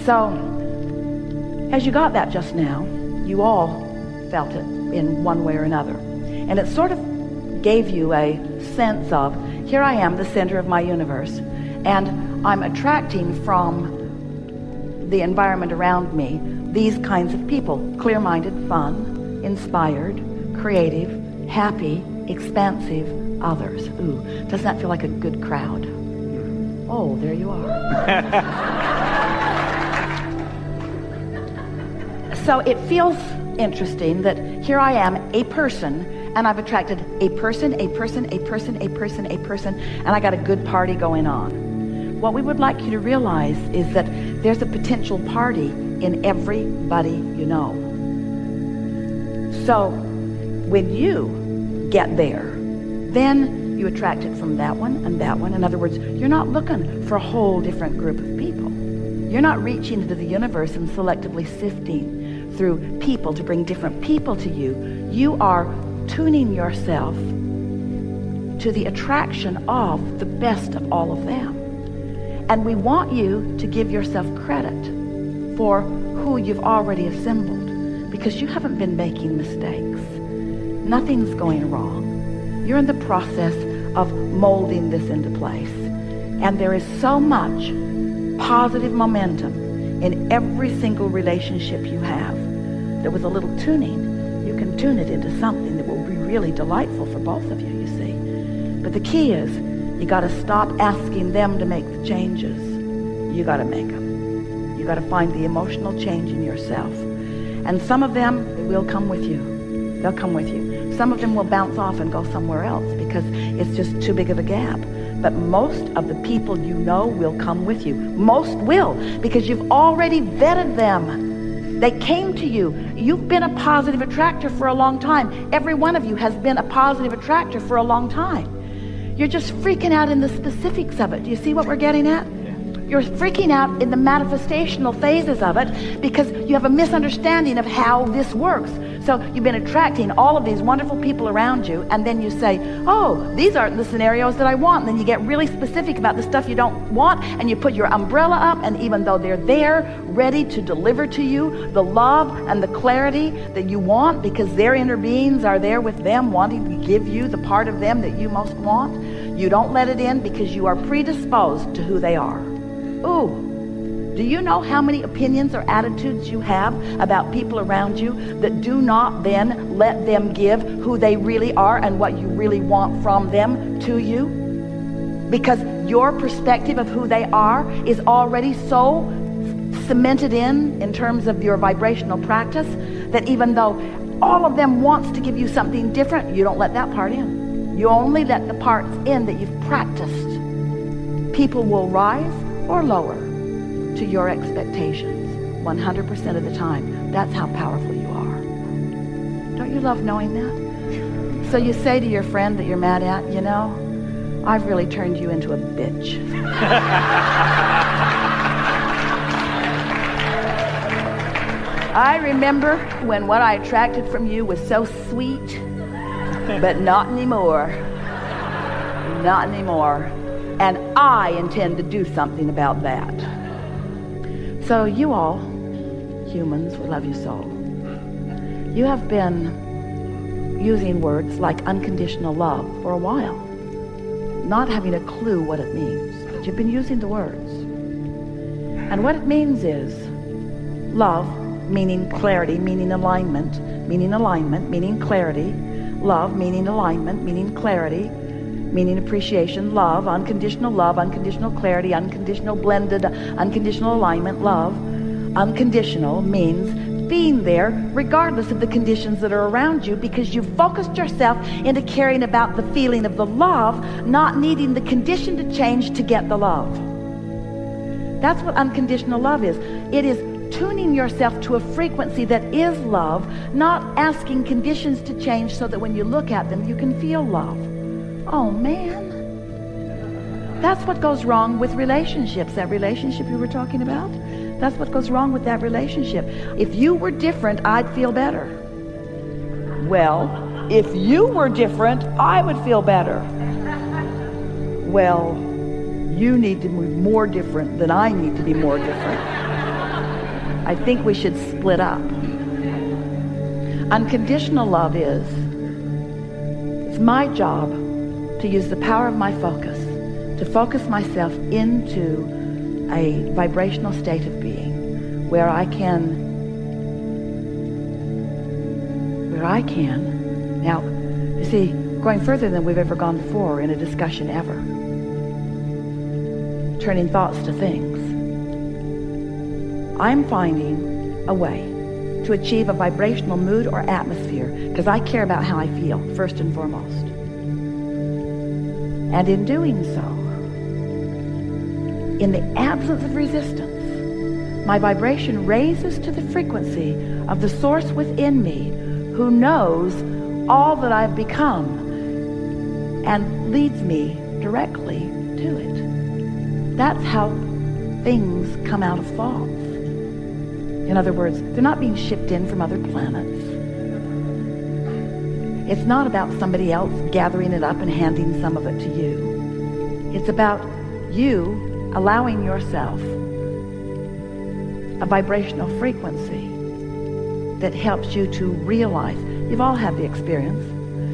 So, as you got that just now, you all felt it in one way or another. And it sort of gave you a sense of, here I am, the center of my universe, and I'm attracting from the environment around me these kinds of people: clear-minded, fun, inspired, creative, happy, expansive others. Ooh, doesn't that feel like a good crowd? Oh, there you are. So it feels interesting that here I am, a person, and I've attracted a person, a person, a person, a person, a person, and I got a good party going on. What we would like you to realize is that there's a potential party in everybody you know. So when you get there, then you attract it from that one and that one. In other words, you're not looking for a whole different group of people. You're not reaching into the universe and selectively sifting through people to bring different people to you. You are tuning yourself to the attraction of the best of all of them. And we want you to give yourself credit for who you've already assembled, because you haven't been making mistakes. Nothing's going wrong. You're in the process of molding this into place. And there is so much positive momentum in every single relationship you have that with a little tuning, you can tune it into something that will be really delightful for both of you, you see. But the key is, you got to stop asking them to make the changes. You got to make them. You got to find the emotional change in yourself. And some of them will come with you. They'll come with you. Some of them will bounce off and go somewhere else because it's just too big of a gap. But most of the people you know will come with you. Most will, because you've already vetted them. They came to you. You've been a positive attractor for a long time. Every one of you has been a positive attractor for a long time. You're just freaking out in the specifics of it. Do you see what we're getting at? You're freaking out in the manifestational phases of it because you have a misunderstanding of how this works. So you've been attracting all of these wonderful people around you, and then you say, oh, these aren't the scenarios that I want. And then you get really specific about the stuff you don't want, and you put your umbrella up, and even though they're there ready to deliver to you the love and the clarity that you want, because their inner beings are there with them wanting to give you the part of them that you most want, you don't let it in because you are predisposed to who they are. Ooh, do you know how many opinions or attitudes you have about people around you that do not then let them give who they really are and what you really want from them to you? Because your perspective of who they are is already so cemented in terms of your vibrational practice that even though all of them wants to give you something different, you don't let that part in. You only let the parts in that you've practiced. People will rise or lower to your expectations 100% of the time. That's how powerful you are. Don't you love knowing that? So you say to your friend that you're mad at, you know, I've really turned you into a bitch. I remember when what I attracted from you was so sweet, but not anymore. Not anymore. And I intend to do something about that. So you all, humans, we love you so. You have been using words like unconditional love for a while, not having a clue what it means. But you've been using the words. And what it means is love, meaning clarity, meaning alignment, meaning clarity. Love, meaning alignment, meaning clarity, meaning appreciation. Love, unconditional clarity, unconditional blended, unconditional alignment. Love, unconditional means being there regardless of the conditions that are around you, because you've focused yourself into caring about the feeling of the love, not needing the condition to change to get the love. That's what unconditional love is. It is tuning yourself to a frequency that is love, not asking conditions to change so that when you look at them you can feel love. Oh man, that's what goes wrong with relationships. That relationship you were talking about, that's what goes wrong with that relationship. If you were different, I'd feel better. Well, if you were different, I would feel better. Well, you need to be more different than I need to be more different. I think we should split up. Unconditional love is, it's my job to use the power of my focus, to focus myself into a vibrational state of being where I can, now, you see, going further than we've ever gone before in a discussion ever, turning thoughts to things, I'm finding a way to achieve a vibrational mood or atmosphere because I care about how I feel, first and foremost. And in doing so, in the absence of resistance, my vibration raises to the frequency of the source within me who knows all that I've become and leads me directly to it. That's how things come out of thoughts. In other words, they're not being shipped in from other planets. It's not about somebody else gathering it up and handing some of it to you. It's about you allowing yourself a vibrational frequency that helps you to realize. You've all had the experience.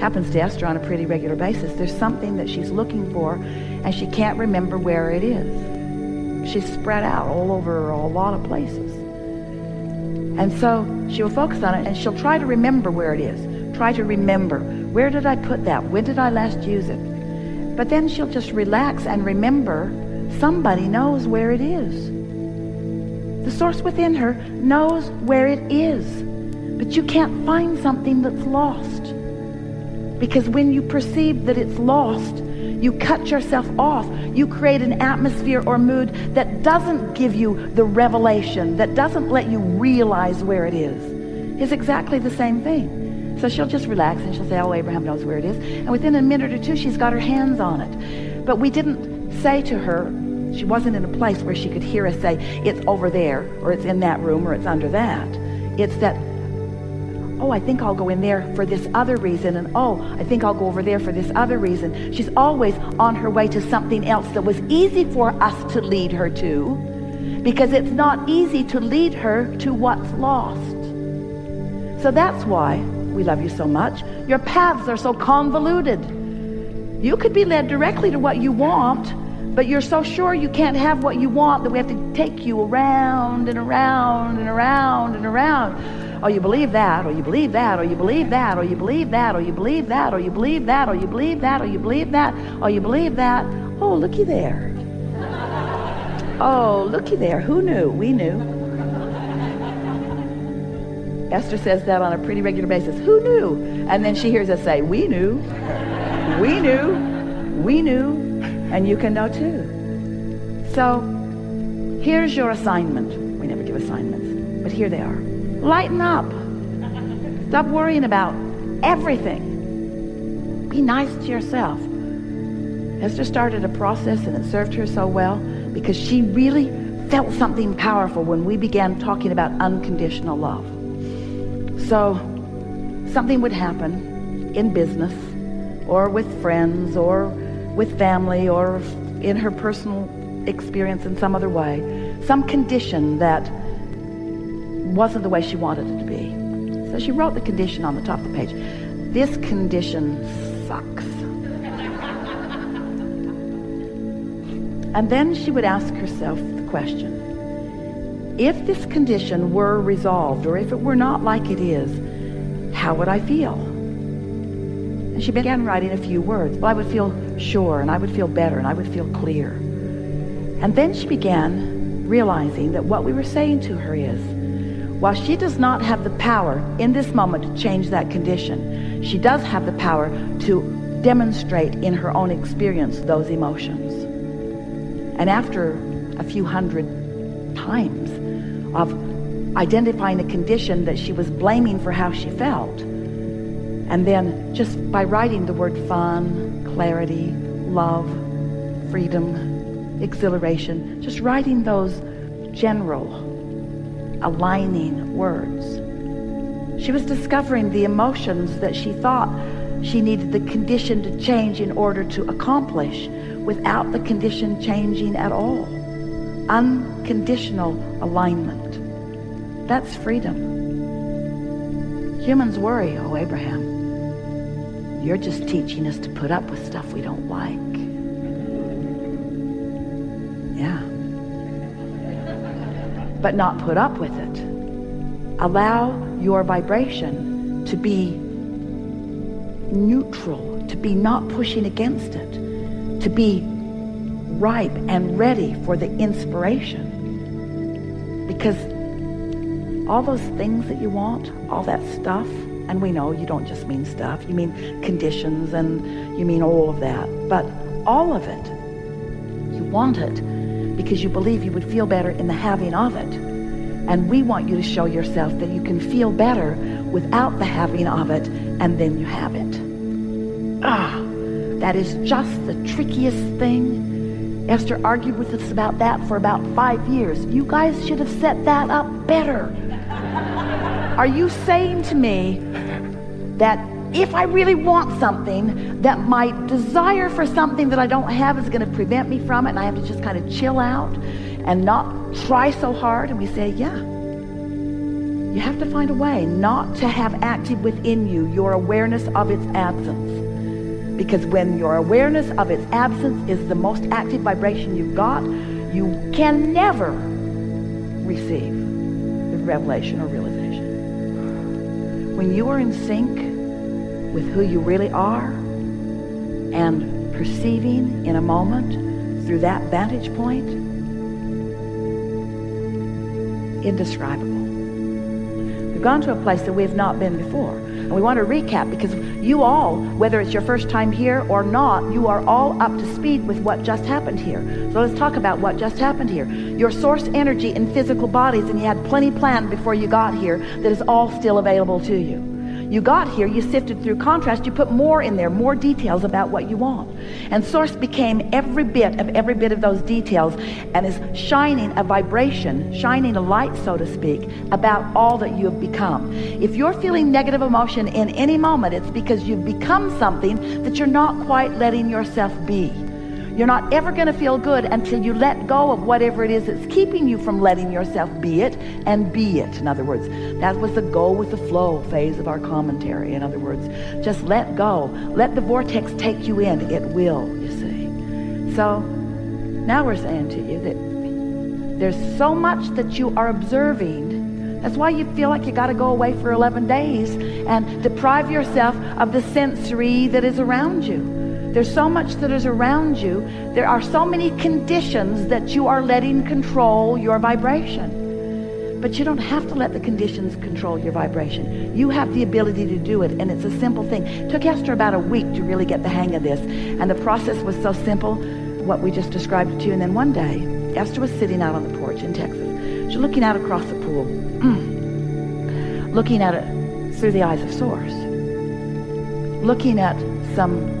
Happens to Esther on a pretty regular basis. There's something that she's looking for and she can't remember where it is. She's spread out all over a lot of places. And so she'll focus on it and she'll try to remember where it is. Try to remember, where did I put that? When did I last use it? But then she'll just relax and remember somebody knows where it is. The source within her knows where it is. But you can't find something that's lost. Because when you perceive that it's lost, you cut yourself off. You create an atmosphere or mood that doesn't give you the revelation, that doesn't let you realize where it is. It's exactly the same thing. So she'll just relax and she'll say, oh, Abraham knows where it is. And within a minute or two, she's got her hands on it. But we didn't say to her, she wasn't in a place where she could hear us say, it's over there, or it's in that room, or it's under that. It's that, oh, I think I'll go in there for this other reason, and oh, I think I'll go over there for this other reason. She's always on her way to something else that was easy for us to lead her to, because it's not easy to lead her to what's lost. So that's why we love you so much. Your paths are so convoluted. You could be led directly to what you want, but you're so sure you can't have what you want that we have to take you around and around and around and around. Oh, you believe that, or you believe that, or you believe that, or you believe that, or you believe that, or you believe that, or you believe that, or you believe that, or you believe that. Oh, looky there. Oh, looky there. Who knew? We knew. Esther says that on a pretty regular basis. Who knew? And then she hears us say, we knew. We knew. We knew. And you can know too. So here's your assignment. We never give assignments, but here they are. Lighten up. Stop worrying about everything. Be nice to yourself. Esther started a process and it served her so well because she really felt something powerful when we began talking about unconditional love. So something would happen in business or with friends or with family or in her personal experience in some other way, some condition that wasn't the way she wanted it to be. So she wrote the condition on the top of the page. This condition sucks. And then she would ask herself the question, if this condition were resolved, or if it were not like it is, how would I feel? And she began writing a few words. Well, I would feel sure, and I would feel better, and I would feel clear. And then she began realizing that what we were saying to her is, while she does not have the power in this moment to change that condition, she does have the power to demonstrate in her own experience those emotions. And after a few hundred times of identifying a condition that she was blaming for how she felt, and then just by writing the word fun, clarity, love, freedom, exhilaration, just writing those general aligning words, she was discovering the emotions that she thought she needed the condition to change in order to accomplish without the condition changing at all. Unconditional alignment. That's freedom. Humans worry, oh Abraham, you're just teaching us to put up with stuff we don't like. Yeah. But not put up with it. Allow your vibration to be neutral, to be not pushing against it, to be ripe and ready for the inspiration. Because all those things that you want, all that stuff, and we know you don't just mean stuff, you mean conditions and you mean all of that, but all of it, you want it because you believe you would feel better in the having of it. And we want you to show yourself that you can feel better without the having of it, and then you have it. That is just the trickiest thing. Esther argued with us about that for about 5 years. You guys should have set that up better. Are you saying to me that if I really want something, that my desire for something that I don't have is going to prevent me from it, and I have to just kind of chill out and not try so hard? And we say, yeah. You have to find a way not to have active within you your awareness of its absence. Because when your awareness of its absence is the most active vibration you've got, you can never receive the revelation or realization. When you are in sync with who you really are and perceiving in a moment through that vantage point, indescribable. We've gone to a place that we have not been before. And we want to recap because you all, whether it's your first time here or not, you are all up to speed with what just happened here. So let's talk about what just happened here. Your source energy in physical bodies, and you had plenty planned before you got here, that is all still available to you. You got here, you sifted through contrast, you put more in there, more details about what you want. And Source became every bit of those details and is shining a vibration, shining a light, so to speak, about all that you have become. If you're feeling negative emotion in any moment, it's because you've become something that you're not quite letting yourself be. You're not ever going to feel good until you let go of whatever it is that's keeping you from letting yourself be it and be it. In other words, that was the go with the flow phase of our commentary. In other words, just let go. Let the vortex take you in. It will, you see. So now we're saying to you that there's so much that you are observing. That's why you feel like you got to go away for 11 days and deprive yourself of the sensory that is around you. There's so much that is around you. There are so many conditions that you are letting control your vibration. But you don't have to let the conditions control your vibration. You have the ability to do it, and it's a simple thing. It took Esther about a week to really get the hang of this, and the process was so simple, what we just described it to you. And then one day, Esther was sitting out on the porch in Texas. She's looking out across the pool, looking at it through the eyes of Source, looking at some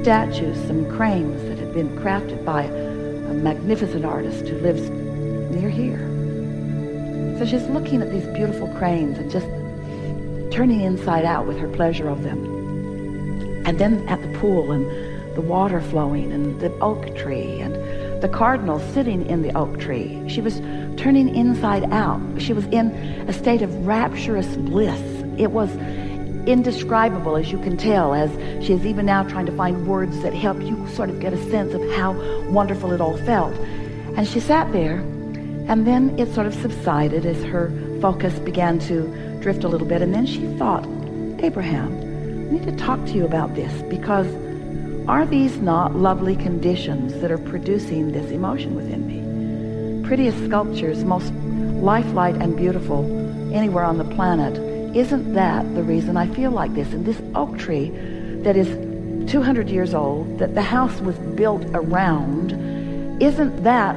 statues, some cranes that had been crafted by a magnificent artist who lives near here. So she's looking at these beautiful cranes and just turning inside out with her pleasure of them. And then at the pool and the water flowing and the oak tree and the cardinal sitting in the oak tree. She was turning inside out. She was in a state of rapturous bliss. It was indescribable, as you can tell, as she is even now trying to find words that help you sort of get a sense of how wonderful it all felt. And she sat there, and then it sort of subsided as her focus began to drift a little bit. And then she thought, Abraham, I need to talk to you about this, because are these not lovely conditions that are producing this emotion within me? Prettiest sculptures, most lifelike and beautiful anywhere on the planet. Isn't that the reason I feel like this? And this oak tree that is 200 years old, that the house was built around, isn't that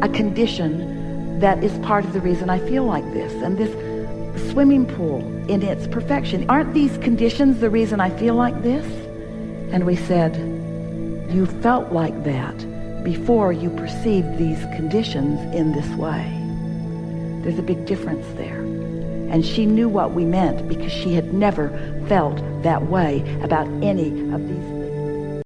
a condition that is part of the reason I feel like this? And this swimming pool in its perfection, aren't these conditions the reason I feel like this? And we said, you felt like that before you perceived these conditions in this way. There's a big difference there. And she knew what we meant because she had never felt that way about any of these